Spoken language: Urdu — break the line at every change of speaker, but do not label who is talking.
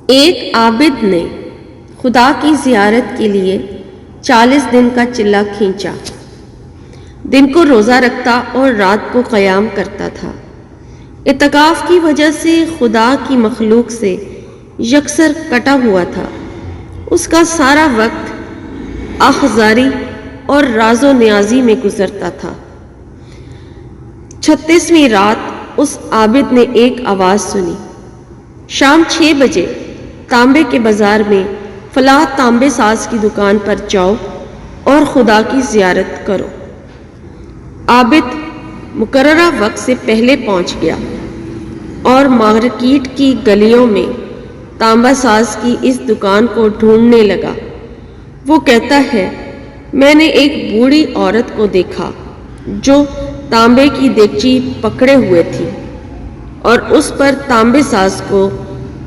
ایک عابد نے خدا کی زیارت کے لیے 40 دن کا چلہ کھینچا۔ دن کو روزہ رکھتا اور رات کو قیام کرتا تھا۔ اعتکاف کی وجہ سے خدا کی مخلوق سے یکسر کٹا ہوا تھا۔ اس کا سارا وقت آہذاری اور راز و نیازی میں گزرتا تھا۔ 36ویں رات اس عابد نے ایک آواز سنی، شام 6 بجے تانبے کے بازار میں فلاں تانبے ساز کی دکان پر جاؤ اور خدا کی زیارت کرو۔ عابد مقررہ وقت سے پہلے پہنچ گیا اور مارکیٹ کی گلیوں میں تانبا ساز کی اس دکان کو ڈھونڈنے لگا۔ وہ کہتا ہے، میں نے ایک بوڑھی عورت کو دیکھا جو تانبے کی دیگچی پکڑے ہوئے تھی اور اس پر تانبے ساز کو